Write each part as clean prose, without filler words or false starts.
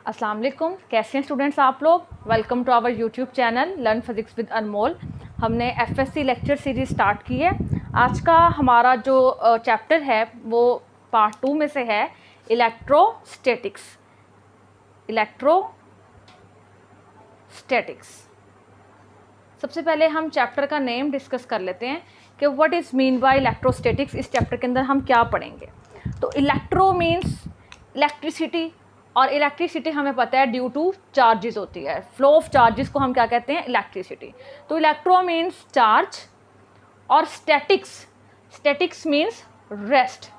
अस्सलाम वालेकुम, कैसे हैं स्टूडेंट्स आप लोग। Welcome to our YouTube channel learn physics with Anmol. हमने एफएससी लेक्चर सीरीज स्टार्ट की है। आज का हमारा जो चैप्टर है वो पार्ट 2 में से है इलेक्ट्रोस्टैटिक्स। सबसे पहले हम चैप्टर का नेम डिस्कस कर लेते हैं कि what is mean by electrostatics. इस चैप्टर के अंदर हम क्या पढ़ेंगे। तो इलेक्ट्रो मीन्स इलेक्ट्रिसिटी, और इलेक्ट्रिसिटी हमें पता है ड्यू टू चार्जेस होती है। फ्लो ऑफ चार्जेस को हम क्या कहते हैं, इलेक्ट्रिसिटी। तो इलेक्ट्रो मीन्स चार्ज और स्टैटिक्स मीन्स रेस्ट।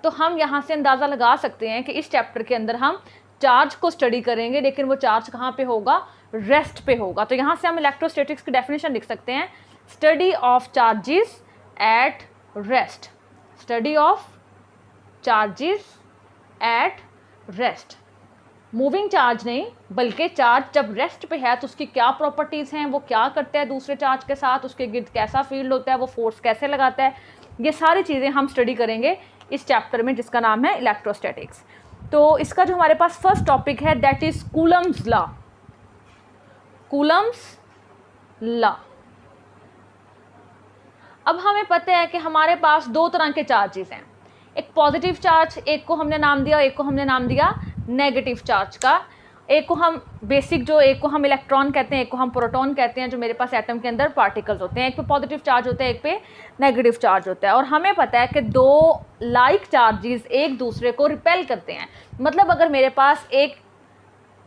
तो हम यहाँ से अंदाज़ा लगा सकते हैं कि इस चैप्टर के अंदर हम चार्ज को स्टडी करेंगे, लेकिन वो चार्ज कहाँ पे होगा, रेस्ट पे होगा। तो यहाँ से हम इलेक्ट्रोस्टैटिक्स की डेफिनेशन लिख सकते हैं, study of charges at rest. Study of charges at rest. Moving charge नहीं, बल्कि चार्ज जब रेस्ट पे है तो उसकी क्या प्रॉपर्टीज़ हैं, वो क्या करता है दूसरे चार्ज के साथ, उसके गिर्द कैसा फील्ड होता है, वो फोर्स कैसे लगाता है, ये सारी चीज़ें हम स्टडी करेंगे इस चैप्टर में जिसका नाम है इलेक्ट्रोस्टैटिक्स। तो इसका जो हमारे पास फर्स्ट टॉपिक है that is Coulomb's law. Coulomb's law. अब हमें पता है कि हमारे पास दो तरह के चार्जेस हैं, एक पॉजिटिव चार्ज, एक को हमने नाम दिया नेगेटिव चार्ज का। एक को हम एक को हम इलेक्ट्रॉन कहते हैं, एक को हम प्रोटॉन कहते हैं, जो मेरे पास एटम के अंदर पार्टिकल्स होते हैं। एक पे पॉजिटिव चार्ज होता है, एक पे नेगेटिव चार्ज होता है। और हमें पता है कि दो लाइक चार्जेस एक दूसरे को रिपेल करते हैं। मतलब अगर मेरे पास एक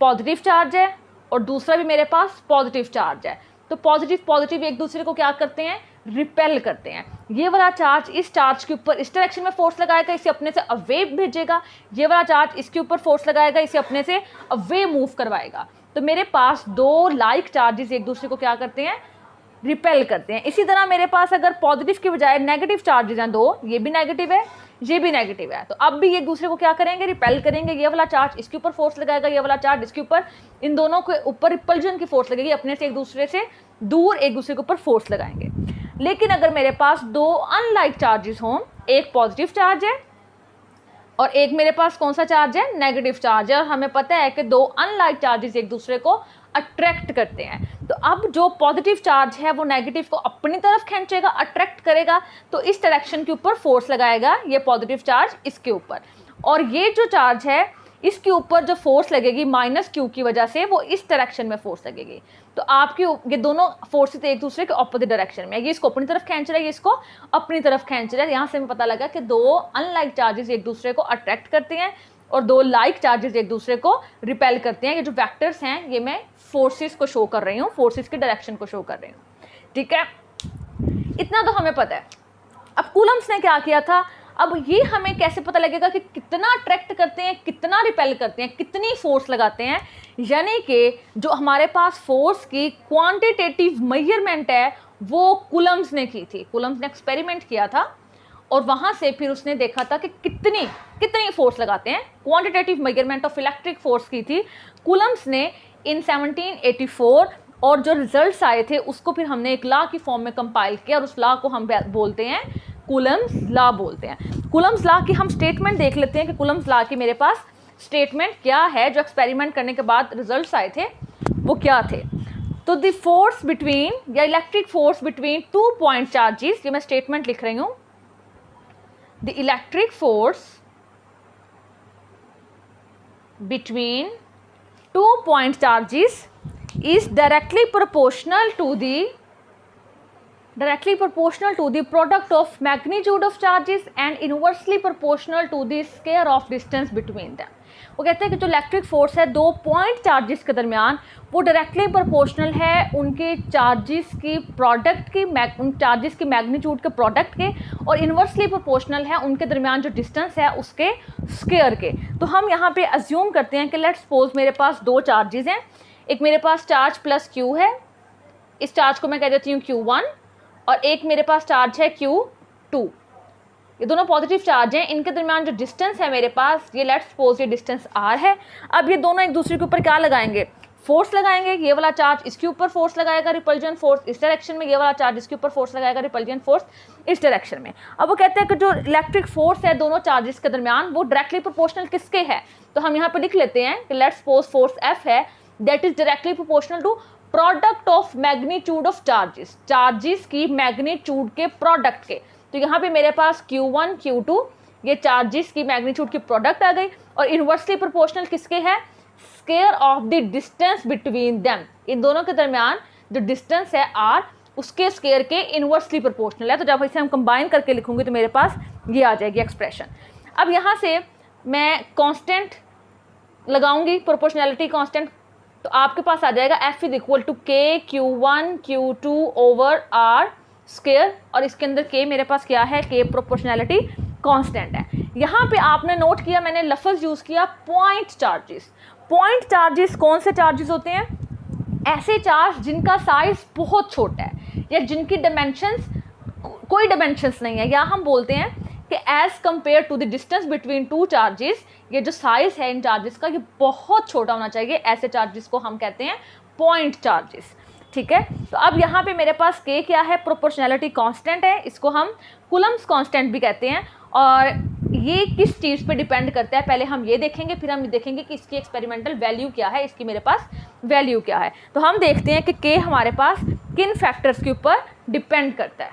पॉजिटिव चार्ज है और दूसरा भी मेरे पास पॉजिटिव चार्ज है, तो पॉजिटिव एक दूसरे को क्या करते हैं, रिपेल करते हैं। ये वाला चार्ज इस चार्ज के ऊपर इस डायरेक्शन में फोर्स लगाएगा, इसे अपने से अवे भेजेगा। ये वाला चार्ज इसके ऊपर फोर्स लगाएगा, इसे अपने से अवे मूव करवाएगा। तो मेरे पास दो लाइक चार्जेस एक दूसरे को क्या करते हैं, रिपेल करते हैं। इसी तरह मेरे पास अगर पॉजिटिव की बजाय नेगेटिव चार्जेस हैं दो, ये भी नेगेटिव है, ये भी नेगेटिव है, तो अब भी एक दूसरे को क्या करेंगे, रिपेल करेंगे। ये वाला चार्ज इसके ऊपर फोर्स लगाएगा, ये वाला चार्ज इसके ऊपर, इन दोनों के ऊपर रिपल्जन की फोर्स लगेगी, अपने से एक दूसरे से दूर एक दूसरे के ऊपर फोर्स लगाएंगे। लेकिन अगर मेरे पास दो अनलाइक चार्जेस हों, एक पॉजिटिव चार्ज है और एक मेरे पास कौन सा चार्ज है, नेगेटिव चार्ज है, और हमें पता है कि दो अनलाइक चार्जेस एक दूसरे को अट्रैक्ट करते हैं। तो अब जो पॉजिटिव चार्ज है वो नेगेटिव को अपनी तरफ खींचेगा, अट्रैक्ट करेगा, तो इस डायरेक्शन के ऊपर फोर्स लगाएगा ये पॉजिटिव चार्ज इसके ऊपर। और ये जो चार्ज है इसके ऊपर जो फोर्स लगेगी माइनस क्यू की वजह से, वो इस डायरेक्शन में फोर्स लगेगी। तो आपकी ये दोनों फोर्सेस एक दूसरे के ऑपोजिट डायरेक्शन में, ये इसको अपनी तरफ खींच रहा है, ये इसको अपनी तरफ खींच रहा है। यहाँ से हमें पता लगा कि दो अनलाइक चार्जेस एक दूसरे को अट्रैक्ट करते हैं और दो लाइक चार्जेस एक दूसरे को रिपेल करते हैं। ये जो वेक्टर्स हैं ये मैं फोर्सेस को शो कर रही हूँ, फोर्सेस के डायरेक्शन को शो कर रही हूँ, ठीक है। इतना तो हमें पता है। अब कूलम्स ने क्या किया था, अब ये हमें कैसे पता लगेगा कि कितना अट्रैक्ट करते हैं, कितना रिपेल करते हैं, कितनी फोर्स लगाते हैं। यानी कि जो हमारे पास फोर्स की क्वांटिटेटिव मेजरमेंट है वो कूलम्स ने की थी। कूलम्स ने एक्सपेरिमेंट किया था और वहाँ से फिर उसने देखा था कि कितनी फोर्स लगाते हैं। Quantitative measurement of electric force की थी कूलम्स ने इन 1784, और जो रिजल्ट्स आए थे उसको फिर हमने एक लॉ की फॉर्म में कंपाइल किया और उस लॉ को हम बोलते हैं कूलम्स लॉ बोलते हैं। कूलम्स लॉ की हम स्टेटमेंट देख लेते हैं कि कूलम्स लॉ की मेरे पास स्टेटमेंट क्या है, जो एक्सपेरिमेंट करने के बाद रिजल्ट्स आए थे वो क्या थे। तो द फोर्स बिटवीन या electric force between 2 point charges, ये मैं स्टेटमेंट लिख रही हूँ, the electric force between 2 point charges is directly proportional to the product of magnitude of charges and inversely proportional to the square of distance between them। वो कहते हैं कि जो इलेक्ट्रिक फोर्स है दो पॉइंट चार्जेस के दरमियान, वो डायरेक्टली प्रोपोर्शनल है उनके चार्जेस की प्रोडक्ट की, उन चार्जेस की मैग्नीट्यूड के प्रोडक्ट के, और इन्वर्सली प्रोपोर्शनल है उनके दरमियान जो डिस्टेंस है उसके स्क्वायर के। तो हम यहाँ पे अज्यूम करते हैं कि लेट्स सपोज मेरे पास दो चार्जेस हैं, एक मेरे पास चार्ज प्लस क्यू है, इस चार्ज को मैं कह देती हूँ Q1, और एक मेरे पास चार्ज है Q2। ये दोनों पॉजिटिव चार्ज हैं, इनके दरमियान जो डिस्टेंस है मेरे पास, ये लेट्स सपोज ये डिस्टेंस R है। अब ये दोनों एक दूसरे के ऊपर क्या लगाएंगे, फोर्स लगाएंगे, ये वाला चार्ज इसके ऊपर फोर्स लगाएगा रिपल्जन फोर्स इस डायरेक्शन में, ये वाला चार्ज इसके ऊपर फोर्स लगाएगा रिपल्जन फोर्स इस डायरेक्शन में। अब वो कहते हैं कि जो इलेक्ट्रिक फोर्स है दोनों चार्जेस के दरमियान वो डायरेक्टली प्रोपोर्शनल किसके है, तो हम यहाँ पे लिख लेते हैं कि लेट्स सपोज फोर्स F है that is directly proportional to product of magnitude of charges, charges की मैग्नीट्यूड के प्रोडक्ट के। तो यहाँ पे मेरे पास Q1 Q2 ये चार्जेस की मैग्नीट्यूड की प्रोडक्ट आ गई, और इनवर्सली प्रोपोर्शनल किसके है, square of the distance between them, इन दोनों के दरमियान जो डिस्टेंस है r उसके स्क्वायर के इनवर्सली प्रोपोर्शनल है। तो जब इसे हम कंबाइन करके लिखूंगे तो मेरे पास ये आ जाएगी एक्सप्रेशन। अब यहाँ से मैं कांस्टेंट लगाऊंगी, प्रोपोर्शनैलिटी कांस्टेंट, तो आपके पास आ जाएगा F इज इक्वल टू के Q1 Q2 over R square, और इसके अंदर K मेरे पास क्या है, K प्रोपोर्शनैलिटी कांस्टेंट है। यहाँ पे आपने नोट किया मैंने लफ्ज़ यूज़ किया पॉइंट चार्जेस। पॉइंट चार्जेस कौन से चार्जेस होते हैं, ऐसे चार्ज जिनका साइज बहुत छोटा है या जिनकी डायमेंशंस कोई डायमेंशंस नहीं है, या हम बोलते हैं कि as compare to the distance between two charges, ये जो साइज़ है इन चार्जेस का ये बहुत छोटा होना चाहिए, ऐसे चार्जेस को हम कहते हैं पॉइंट चार्जेस। ठीक है, तो अब यहाँ पे मेरे पास K क्या है, प्रोपोर्शनैलिटी कांस्टेंट है, इसको हम कूलम्स कांस्टेंट भी कहते हैं, और ये किस चीज़ पे डिपेंड करता है पहले हम ये देखेंगे, फिर हम देखेंगे कि इसकी एक्सपेरिमेंटल वैल्यू क्या है, इसकी मेरे पास वैल्यू क्या है। तो हम देखते हैं कि K हमारे पास किन फैक्टर्स के ऊपर डिपेंड करता है।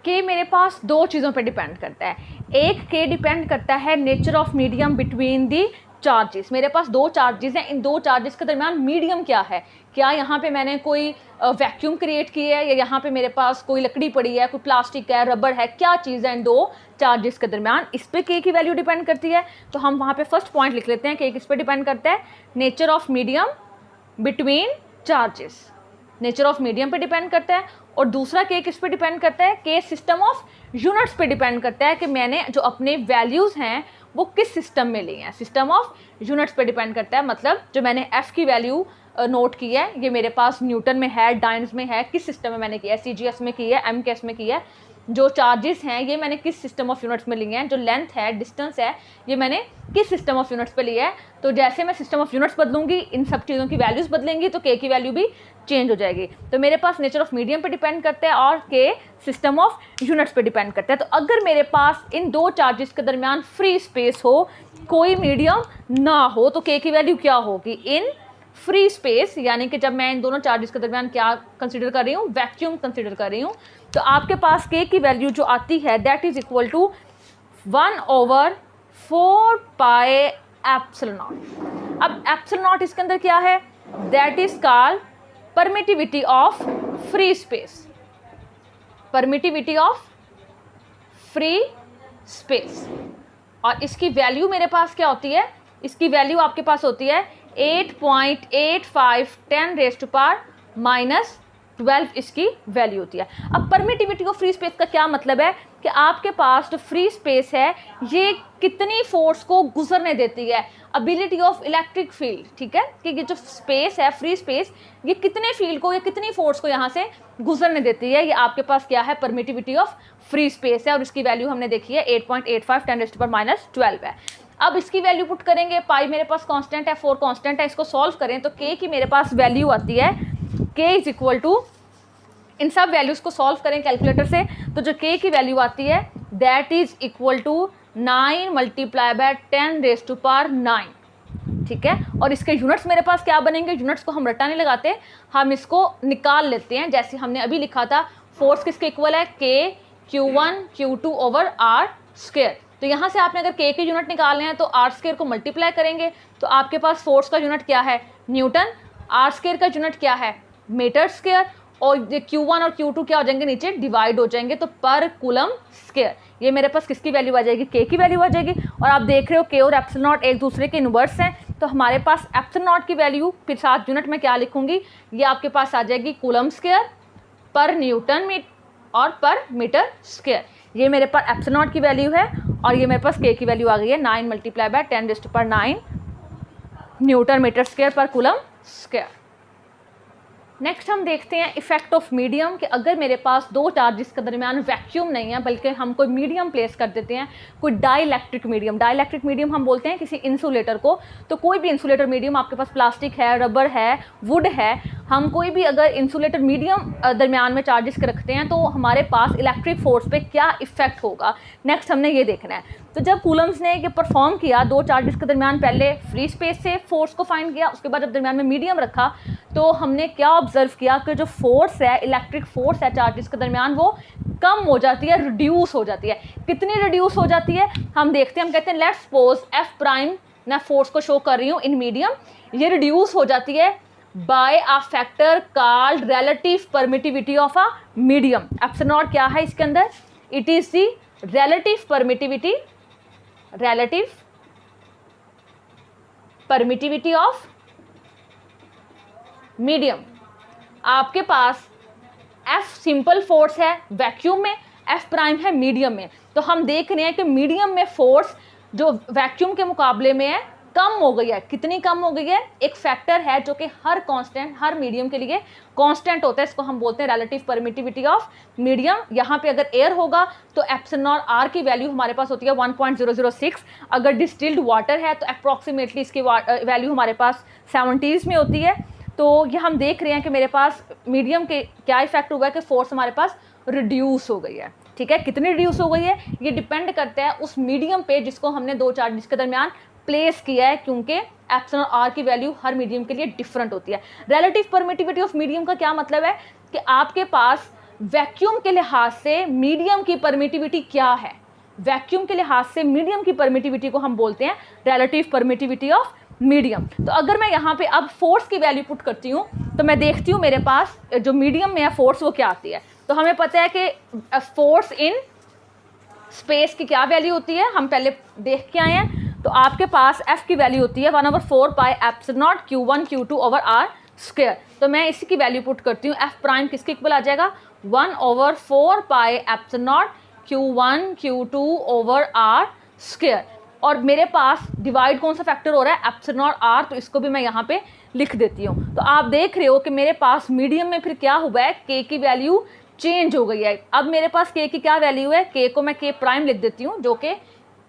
K मेरे पास दो चीज़ों पे डिपेंड करता है, एक K डिपेंड करता है nature of medium between the charges. मेरे पास दो चार्जेस हैं, इन दो चार्जेस के दरमियान मीडियम क्या है, क्या यहाँ पे मैंने कोई वैक्यूम क्रिएट की है, या यहाँ पे मेरे पास कोई लकड़ी पड़ी है, कोई प्लास्टिक है, रबर है, क्या चीज़ है इन दो चार्जेस के दरमियान, इस पे K की वैल्यू डिपेंड करती है। तो हम वहाँ पे फर्स्ट पॉइंट लिख लेते हैं, K किस पे डिपेंड करता है, nature of medium between charges, nature of medium पे डिपेंड करता है। और दूसरा K किस पे डिपेंड करता है, K सिस्टम ऑफ यूनिट्स पे डिपेंड करता है कि मैंने जो अपने वैल्यूज़ हैं वो किस सिस्टम में ली हैं, सिस्टम ऑफ यूनिट्स पे डिपेंड करता है। मतलब जो मैंने F की वैल्यू नोट की है ये मेरे पास न्यूटन में है, डायन्स में है, किस सिस्टम में मैंने किया है, CGS में की है, MKS में की है, जो चार्जेस हैं ये मैंने किस सिस्टम ऑफ यूनिट्स में लिए हैं, जो लेंथ है, डिस्टेंस है, ये मैंने किस सिस्टम ऑफ यूनिट्स पे लिया है। तो जैसे मैं सिस्टम ऑफ यूनिट्स बदलूंगी इन सब चीज़ों की वैल्यूज़ बदलेंगी तो K की वैल्यू भी चेंज हो जाएगी। तो मेरे पास नेचर ऑफ मीडियम पे डिपेंड करता है और K सिस्टम ऑफ यूनिट्स पे डिपेंड करता है। तो अगर मेरे पास इन दो चार्जेस के दरमियान फ्री स्पेस हो, कोई मीडियम ना हो, तो K की वैल्यू क्या होगी, इन फ्री स्पेस, यानी कि जब मैं इन दोनों चार्जेस के दरमियान क्या कंसिडर कर रही हूँ, वैक्यूम कंसिडर कर रही हूँ, तो आपके पास K की वैल्यू जो आती है that is equal to 1/4 pi epsilon naught. अब एप्सिलॉन नॉट इसके अंदर क्या है, that is called permittivity of free space, permittivity of free space. और इसकी वैल्यू मेरे पास क्या होती है, इसकी वैल्यू आपके पास होती है 8.85 10⁻⁻12 इसकी वैल्यू होती है। अब परमिटिविटी ऑफ फ्री स्पेस का क्या मतलब है कि आपके पास जो फ्री स्पेस है ये कितनी फोर्स को गुजरने देती है, एबिलिटी ऑफ इलेक्ट्रिक फील्ड, ठीक है, कि ये जो स्पेस है फ्री स्पेस ये कितने फील्ड को या कितनी फोर्स को यहाँ से गुजरने देती है, ये आपके पास क्या है, परमिटिविटी ऑफ फ्री स्पेस है। और इसकी वैल्यू हमने देखी है 8.85 10⁻⁻12 है। अब इसकी वैल्यू पुट करेंगे, पाई मेरे पास कांस्टेंट है, 4 कांस्टेंट है, इसको सॉल्व करें तो K की मेरे पास वैल्यू आती है, K इज इक्वल टू, इन सब वैल्यूज़ को सॉल्व करें कैलकुलेटर से तो जो K की वैल्यू आती है दैट इज इक्वल टू 9 × 10⁻⁹, ठीक है। और इसके यूनिट्स मेरे पास क्या बनेंगे, यूनिट्स को हम रटा नहीं लगाते, हम इसको निकाल लेते हैं। जैसे हमने अभी लिखा था फोर्स किसके इक्वल है, K Q1 Q2 over R square. तो यहाँ से आपने अगर K के यूनिट निकालने हैं तो R स्क्वायर को मल्टीप्लाई करेंगे तो आपके पास फोर्स का यूनिट क्या है, न्यूटन, R स्क्वायर का यूनिट क्या है, मीटर स्क्वायर, और Q1 और Q2 क्या हो जाएंगे, नीचे डिवाइड हो जाएंगे तो पर कूलम स्क्वायर। ये मेरे पास किसकी वैल्यू आ जाएगी, K की वैल्यू आ जाएगी। और आप देख रहे हो K और एप्सिलॉन नॉट एक दूसरे के इनवर्स हैं, तो हमारे पास एप्सिलॉन नॉट की वैल्यू फिर साथ यूनिट में क्या लिखूंगी, ये आपके पास आ जाएगी कूलम स्क्वायर पर न्यूटन और पर मीटर स्क्वायर। ये मेरे पास एप्सिलॉन नॉट की वैल्यू है और ये मेरे पास K की वैल्यू आ गई है 9 × 10⁻⁹ न्यूटन मीटर स्क्वायर पर कूलम स्क्वायर। नेक्स्ट हम देखते हैं इफेक्ट ऑफ मीडियम, कि अगर मेरे पास दो चार्जेस के दरमियान वैक्यूम नहीं है बल्कि हम कोई मीडियम प्लेस कर देते हैं, कोई डाइलेक्ट्रिक मीडियम हम बोलते हैं किसी इंसुलेटर को। तो कोई भी इंसुलेटर मीडियम, आपके पास प्लास्टिक है, रबर है, वुड है, हम कोई भी अगर इंसुलेटर मीडियम दरमियान में चार्जेस के रखते हैं तो हमारे पास इलेक्ट्रिक फोर्स पे क्या इफेक्ट होगा, नेक्स्ट हमने ये देखना है। तो जब कूलम्स ने ये परफॉर्म किया, दो चार्जेस के दरमियान पहले फ्री स्पेस से फोर्स को फाइंड किया, उसके बाद जब दरमियान में मीडियम रखा तो हमने क्या ऑब्जर्व किया कि जो फोर्स है, इलेक्ट्रिक फोर्स है चार्जेस के दरमियान, वो कम हो जाती है, रिड्यूस हो जाती है। कितनी रिड्यूस हो जाती है हम देखते हैं। हम कहते हैं लेट्स सपोज एफ प्राइम, मैं फोर्स को शो कर रही हूँ इन मीडियम, ये रिड्यूस हो जाती है by a factor called relative permittivity of a medium. Epsilon naught क्या है इसके अंदर, it is the relative permittivity of medium. आपके पास F सिंपल फोर्स है वैक्यूम में, F प्राइम है मीडियम में। तो हम देख रहे हैं कि मीडियम में फोर्स जो वैक्यूम के मुकाबले में है कम हो गई है। कितनी कम हो गई है, एक फैक्टर है जो कि हर कांस्टेंट, हर मीडियम के लिए कांस्टेंट होता है, इसको हम बोलते हैं रिलेटिव परमिटिविटी ऑफ मीडियम। यहाँ पे अगर एयर होगा तो एप्सिलॉन नॉट आर की वैल्यू हमारे पास होती है 1.006। अगर डिस्टिल्ड वाटर है तो अप्रॉक्सीमेटली इसकी वैल्यू हमारे पास 70s में होती है। तो ये हम देख रहे हैं कि मेरे पास मीडियम के क्या इफेक्ट हुआ है कि फोर्स हमारे पास रिड्यूस हो गई है। ठीक है, कितनी रिड्यूस हो गई है ये डिपेंड करता है उस मीडियम पे जिसको हमने दो चार्जेस के दरमियान प्लेस किया है, क्योंकि एप्सिलॉन आर की वैल्यू हर मीडियम के लिए डिफरेंट होती है। रिलेटिव परमिटिविटी ऑफ मीडियम का क्या मतलब है कि आपके पास वैक्यूम के लिहाज से मीडियम की परमिटिविटी क्या है। वैक्यूम के लिहाज से मीडियम की परमिटिविटी को हम बोलते हैं रिलेटिव परमिटिविटी ऑफ मीडियम। तो अगर मैं यहाँ पे अब फोर्स की वैल्यू पुट करती हूँ तो मैं देखती हूँ मेरे पास जो मीडियम में है फोर्स वो क्या आती है। तो हमें पता है कि फोर्स इन स्पेस की क्या वैल्यू होती है, हम पहले देख के आए हैं। तो आपके पास F की वैल्यू होती है 1/4 pi epsilon naught Q1 Q2 over R square. तो मैं इसी की वैल्यू पुट करती हूँ, F प्राइम किसके इक्वल आ जाएगा 1/4 pi epsilon naught Q1 Q2 over R square. और मेरे पास डिवाइड कौन सा फैक्टर हो रहा है, एप्सिलॉन नॉट R, तो इसको भी मैं यहाँ पे लिख देती हूँ। तो आप देख रहे हो कि मेरे पास मीडियम में फिर क्या हुआ है, K की वैल्यू चेंज हो गई है। अब मेरे पास K की क्या वैल्यू है, K को मैं K प्राइम लिख देती हूँ जो कि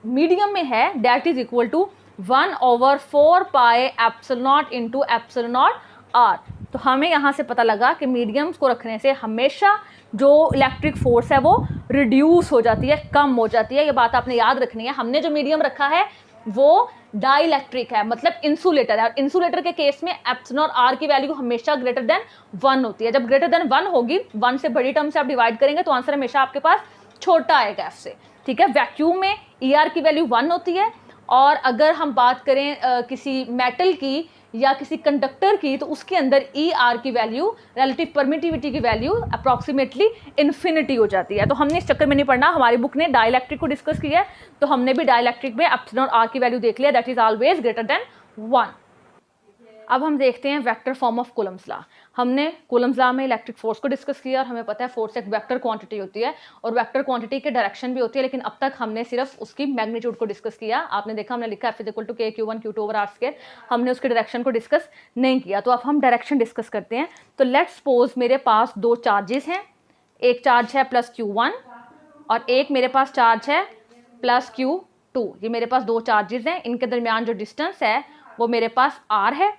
मीडियम में है, that is equal to 1/4 pi epsilon naught into epsilon naught R। तो हमें यहाँ से पता लगा कि मीडियम्स को रखने से हमेशा जो इलेक्ट्रिक फोर्स है वो रिड्यूस हो जाती है, कम हो जाती है। ये बात आपने याद रखनी है। हमने जो मीडियम रखा है वो डाइलेक्ट्रिक है, मतलब इंसुलेटर है। और इंसुलेटर के केस में एप्सिलॉन आर की वैल्यू हमेशा ग्रेटर देन 1 होती है। जब ग्रेटर देन 1 होगी, 1 से बड़ी टर्म से आप डिवाइड करेंगे तो आंसर हमेशा आपके पास छोटा आएगा F से। ठीक है, वैक्यूम में ER की वैल्यू 1 होती है। और अगर हम बात करें किसी मेटल की या किसी कंडक्टर की तो उसके अंदर ER की वैल्यू, रिलेटिव परमिटिविटी की वैल्यू अप्रॉक्सीमेटली इन्फिनिटी हो जाती है। तो हमने इस चक्कर में नहीं पढ़ना, हमारी बुक ने डाइलेक्ट्रिक को डिस्कस किया है तो हमने भी डाइलेक्ट्रिक में एप्सिलॉन आर की वैल्यू देख लिया, that is always greater than 1। अब हम देखते हैं vector form of Coulomb's law. हमने कूलम्स लॉ में इलेक्ट्रिक फोर्स को डिस्कस किया और हमें पता है फोर्स एक वेक्टर क्वांटिटी होती है और वेक्टर क्वांटिटी के डायरेक्शन भी होती है, लेकिन अब तक हमने सिर्फ उसकी मैग्नीट्यूड को डिस्कस किया। आपने देखा हमने लिखा F equal to K Q1 Q2 over R square, हमने उसके डायरेक्शन को डिस्कस नहीं किया। तो अब हम डायरेक्शन डिस्कस करते हैं। तो लेट्स सपोज मेरे पास दो चार्जेस हैं, एक चार्ज है प्लस Q1 और एक मेरे पास चार्ज है प्लस Q2। ये मेरे पास दो चार्जेस हैं, इनके दरमियान जो डिस्टेंस है वो मेरे पास R है।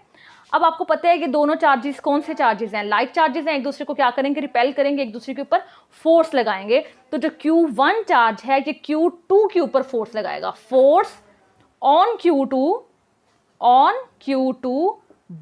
अब आपको पता है कि दोनों चार्जेस कौन से चार्जेस हैं, लाइक चार्जेस हैं, एक दूसरे को क्या करेंगे, रिपेल करेंगे, एक दूसरे के ऊपर फोर्स लगाएंगे। तो जो Q1 चार्ज है ये Q2 के ऊपर फोर्स लगाएगा, force on Q2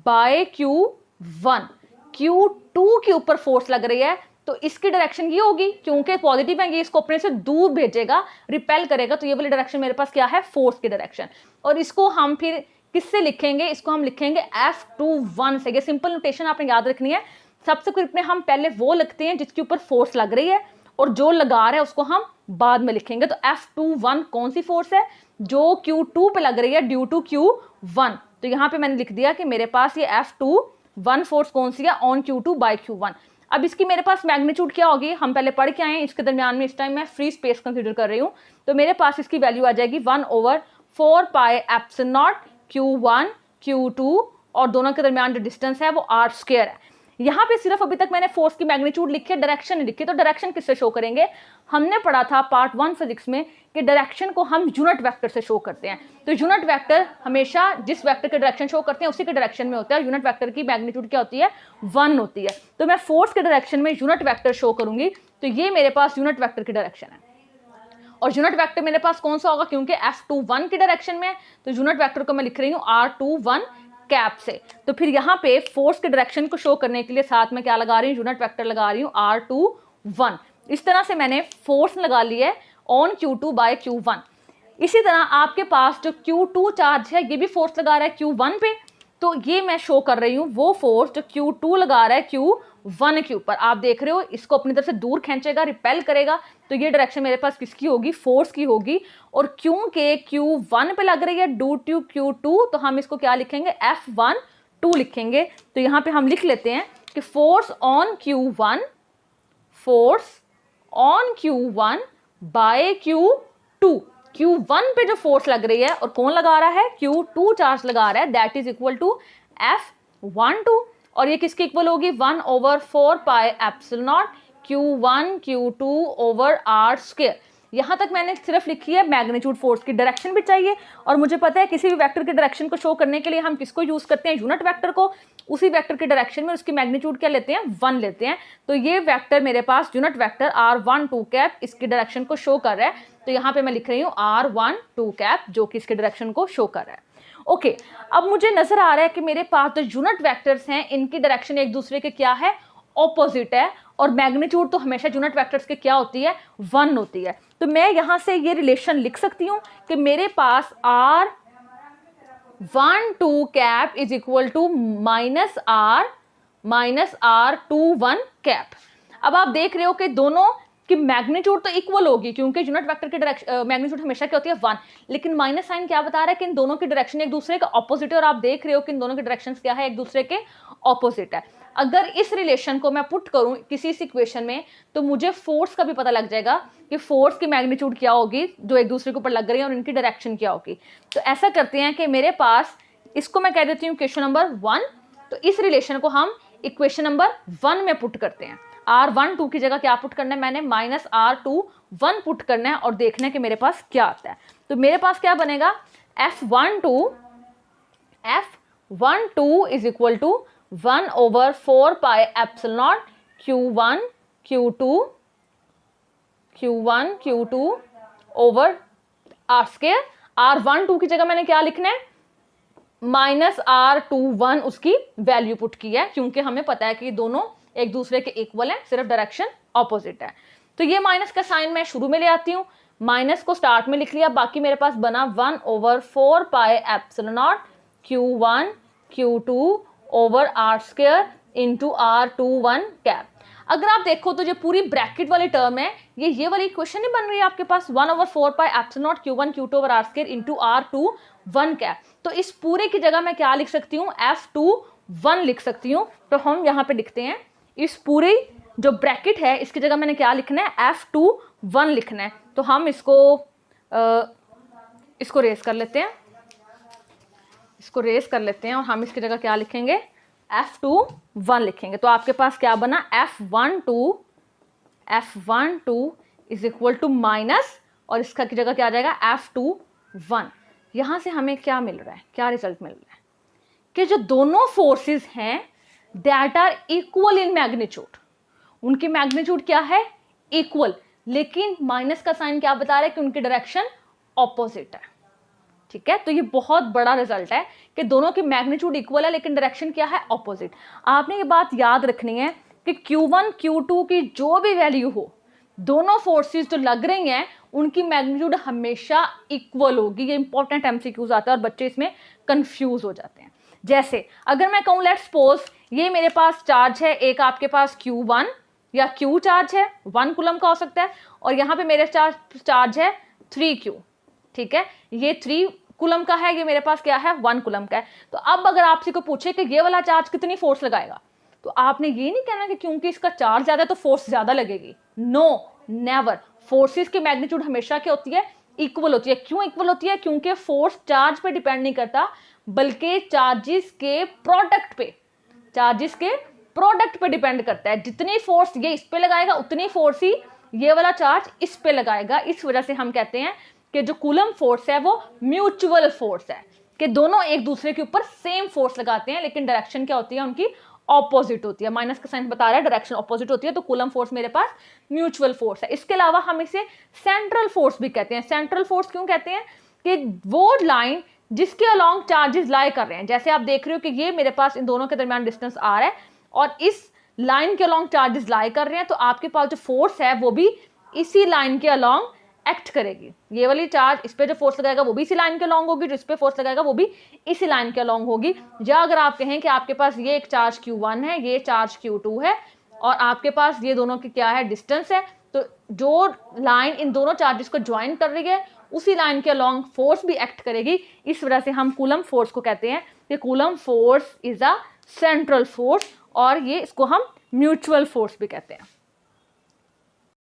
bye Q1। Q2 के ऊपर फोर्स लग रही है तो इसकी डायरेक्शन ये होगी, क्योंकि पॉजिटिव है ये इसको अपने से दूर भेजेगा, रिपेल करेगा, तो ये वाली डायरेक्शन मेरे पास क्या है, फोर्स की डायरेक्शन। और इसको हम फिर किससे लिखेंगे, इसको हम लिखेंगे F21 से। ये सिंपल नोटेशन आपने याद रखनी है। सबस्क्रिप्ट में हम पहले वो लिखते हैं जिसके ऊपर फोर्स लग रही है और जो लगा रहा है उसको हम बाद में लिखेंगे। तो F21 कौन सी फोर्स है, जो Q2 पे लग रही है ड्यू टू Q1। तो यहाँ पे मैंने लिख दिया कि मेरे पास ये F21 फोर्स कौन सी है, ऑन Q2 बाय Q1। अब इसकी मेरे पास मैग्नीट्यूड क्या होगी, हम पहले पढ़ के आए हैं, इसके दरमियान में इस टाइम मैं फ्री स्पेस कंसिडर कर रही हूँ। तो मेरे पास इसकी वैल्यू आ जाएगी 1/4 pi epsilon naught Q1 Q2 और दोनों के दरमियान जो डिस्टेंस है वो R स्क्वायर है। यहाँ पे सिर्फ अभी तक मैंने फोर्स की मैग्नीट्यूड लिखी है, डायरेक्शन नहीं लिखी। तो डायरेक्शन किससे शो करेंगे? हमने पढ़ा था पार्ट 1 फिजिक्स में कि डायरेक्शन को हम यूनिट वेक्टर से शो करते हैं। तो यूनिट वेक्टर हमेशा जिस वेक्टर के डायरेक्शन शो करते हैं उसी के डायरेक्शन में होता है। यूनिट वेक्टर की मैग्नीट्यूड क्या होती है? 1 होती है। तो मैं फोर्स के डायरेक्शन में यूनिट वेक्टर शो करूंगी, तो ये मेरे पास यूनिट वेक्टर की डायरेक्शन है। और यूनिट वेक्टर मेरे पास कौन सा होगा? क्योंकि F21 की डायरेक्शन में है, तो यूनिट वेक्टर को मैं लिख रही हूँ R21 कैप से। तो फिर यहाँ पे फोर्स के डायरेक्शन को शो करने के लिए साथ में क्या लगा रही हूँ? यूनिट वेक्टर लगा रही हूँ R21। इस तरह से मैंने फोर्स लगा ली है ऑन Q2 बाय Q1। इसी तरह आपके पास जो Q2 चार्ज है ये भी फोर्स लगा रहा है Q1 पे, तो ये मैं शो कर रही हूँ वो फोर्स जो Q2 लगा रहा है Q1 के ऊपर। आप देख रहे हो इसको अपनी तरफ से दूर खींचेगा, रिपेल करेगा, तो ये डायरेक्शन मेरे पास किसकी होगी? फोर्स की होगी। और क्योंकि Q1 पे लग रही है ड्यू टू Q2, तो हम इसको क्या लिखेंगे? F12 लिखेंगे। तो यहाँ पे हम लिख लेते हैं कि force on Q1, force on Q1 by Q2। Q1 पे जो फोर्स लग रही है और कौन लगा रहा है? Q2 चार्ज लगा रहा है, that is equal to F12। और ये किसके इक्वल होगी? 1/4 pi epsilon naught Q1 Q2 over R square. यहाँ तक मैंने सिर्फ लिखी है मैग्नीट्यूड। फोर्स की डायरेक्शन भी चाहिए और मुझे पता है किसी भी वेक्टर के डायरेक्शन को शो करने के लिए हम किसको यूज करते हैं? यूनिट वेक्टर को। उसी वेक्टर के डायरेक्शन में उसकी मैग्नीट्यूड क्या लेते हैं? 1 लेते हैं। तो ये वेक्टर मेरे पास यूनिट वेक्टर R12 कैप इसकी डायरेक्शन को शो कर रहा है, तो यहाँ पे मैं लिख रही हूँ R12 कैप जो कि इसके डायरेक्शन को शो कर रहा है। ओके, अब मुझे नजर आ रहा है कि मेरे पास जो यूनिट वेक्टर्स हैं इनकी डायरेक्शन एक दूसरे के क्या है? ऑपोजिट है। और मैग्नीट्यूड तो हमेशा यूनिट वेक्टर्स के क्या होती है? 1 होती है। तो मैं यहां से ये रिलेशन लिख सकती हूं कि मेरे पास R12 cap is equal to -R21 cap. अब आप देख रहे हो कि दोनों कि मैग्नीट्यूड तो इक्वल होगी क्योंकि यूनिट वेक्टर की डायरेक्शन मैग्नीट्यूड हमेशा क्या होती है? 1। लेकिन माइनस साइन क्या बता रहा है? कि इन दोनों की डायरेक्शन एक दूसरे का ऑपोजिट है। और आप देख रहे हो कि इन दोनों की डायरेक्शन क्या है? एक दूसरे के ऑपोजिट है। अगर इस रिलेशन को मैं पुट करूं किसी इस इक्वेशन में, तो मुझे फोर्स का भी पता लग जाएगा कि फोर्स की मैग्नीट्यूड क्या होगी जो एक दूसरे के ऊपर लग रही है और इनकी डायरेक्शन क्या होगी। तो ऐसा करते हैं कि मेरे पास इसको मैं कह देती हूँ इक्वेशन नंबर 1। तो इस रिलेशन को हम इक्वेशन नंबर 1 में पुट करते हैं। R12 की जगह क्या पुट करना है? मैंने -R21 पुट करना है और देखना है कि मेरे पास क्या आता है। तो मेरे पास क्या बनेगा? F12 is equal to 1/4 pi epsilon naught Q1 Q2 over R square. R12 की जगह मैंने क्या लिखना है? -R21 उसकी वैल्यू पुट की है क्योंकि हमें पता है कि दोनों एक दूसरे के इक्वल है, सिर्फ डायरेक्शन ऑपोजिट है। तो ये माइनस का साइन मैं शुरू में ले आती हूँ, माइनस को स्टार्ट में लिख लिया, बाकी मेरे पास बना 1/4 pi epsilon naught Q1 Q2 over R square into R21 cap. अगर आप देखो तो जो पूरी ब्रैकेट वाली टर्म है ये वाली इक्वेशन नहीं बन रही है आपके पास? 1/4 pi epsilon naught Q1 Q2 over R square into R21 cap. तो इस पूरे की जगह मैं क्या लिख सकती हूँ? F21 लिख सकती हूँ। तो हम यहाँ पे लिखते हैं इस पूरे जो ब्रैकेट है इसकी जगह मैंने क्या लिखना है? F21 लिखना है। तो हम इसको रेज कर लेते हैं, और हम इसकी जगह क्या लिखेंगे? F21 लिखेंगे। तो आपके पास क्या बना? F12 is equal to minus, और इसका की जगह क्या आ जाएगा? F21। यहां से हमें क्या मिल रहा है? क्या रिजल्ट मिल रहा है? कि जो दोनों फोर्सेस हैं that are equal in magnitude, उनकी मैग्नीट्यूड क्या है? इक्वल। लेकिन माइनस का साइन क्या बता रहा है? कि उनकी डायरेक्शन ऑपोजिट है। ठीक है, तो ये बहुत बड़ा रिजल्ट है कि दोनों की मैग्नीट्यूड इक्वल है लेकिन डायरेक्शन क्या है? ऑपोजिट। आपने ये बात याद रखनी है कि Q1 Q2 की जो भी वैल्यू हो, दोनों फोर्सेस जो लग रही हैं उनकी मैग्नीट्यूड हमेशा इक्वल होगी। ये इंपॉर्टेंट MCQs आता है और बच्चे इसमें कंफ्यूज हो जाते हैं। जैसे अगर मैं कहूँ लेट्स सपोज ये मेरे पास चार्ज है, एक आपके पास Q1 या Q चार्ज है, 1 कूलम का हो सकता है, और यहाँ पे मेरे चार्ज है 3Q। ठीक है, ये 3 कूलम का है, ये मेरे पास क्या है? 1 कूलम का है। तो अब अगर आपसे को पूछे कि ये वाला चार्ज कितनी फोर्स लगाएगा, तो आपने ये नहीं कहना कि क्योंकि इसका चार्ज ज्यादा है तो फोर्स ज्यादा लगेगी। No, never. फोर्सेस की मैग्नीट्यूड हमेशा क्या होती है? इक्वल होती है। क्यों इक्वल होती है? क्योंकि फोर्स चार्ज पे डिपेंड नहीं करता बल्कि चार्जेस के प्रोडक्ट पे डिपेंड करता है, जितनी फोर्स ये इस पे लगाएगा उतनी फोर्स ही ये वाला चार्ज इस पे लगाएगा। इस वजह से हम कहते हैं कि जो कूलम फोर्स है वो म्यूचुअल फोर्स है, कि दोनों एक दूसरे के ऊपर सेम फोर्स लगाते हैं, लेकिन डायरेक्शन क्या होती है उनकी, ऑपोजिट होती है। माइनस का साइन बता रहा है डायरेक्शन ऑपोजिट होती है, तो कूलम फोर्स मेरे पास म्यूचुअल फोर्स है। इसके अलावा हम इसे सेंट्रल फोर्स भी कहते हैं। सेंट्रल फोर्स क्यों कहते हैं, कि वो लाइन जिसके अलोंग चार्जेस लाई कर रहे हैं, जैसे आप देख रहे हो कि ये मेरे पास इन दोनों के दरमियान डिस्टेंस आ रहा है और इस लाइन के अलोंग चार्जेस लाई कर रहे हैं, तो आपके पास जो फोर्स है वो भी इसी लाइन के अलोंग एक्ट करेगी। ये वाली चार्ज इस पे जो फोर्स लगाएगा वो भी इसी लाइन के अलोंग होगी, जिस पे फोर्स लगाएगा वो भी इसी लाइन के अलोंग होगी। या अगर आप कहें कि आपके पास ये एक चार्ज Q1 है, ये चार्ज Q2 है और आपके पास ये दोनों की क्या है, डिस्टेंस है, तो जो लाइन इन दोनों चार्जेस को ज्वाइन कर रही है उसी लाइन के अलोंग फोर्स भी एक्ट करेगी। इस वजह से हम कूलम फोर्स को कहते हैं कि coulomb force is a central force, और ये इसको हम म्यूचुअल फोर्स भी कहते हैं।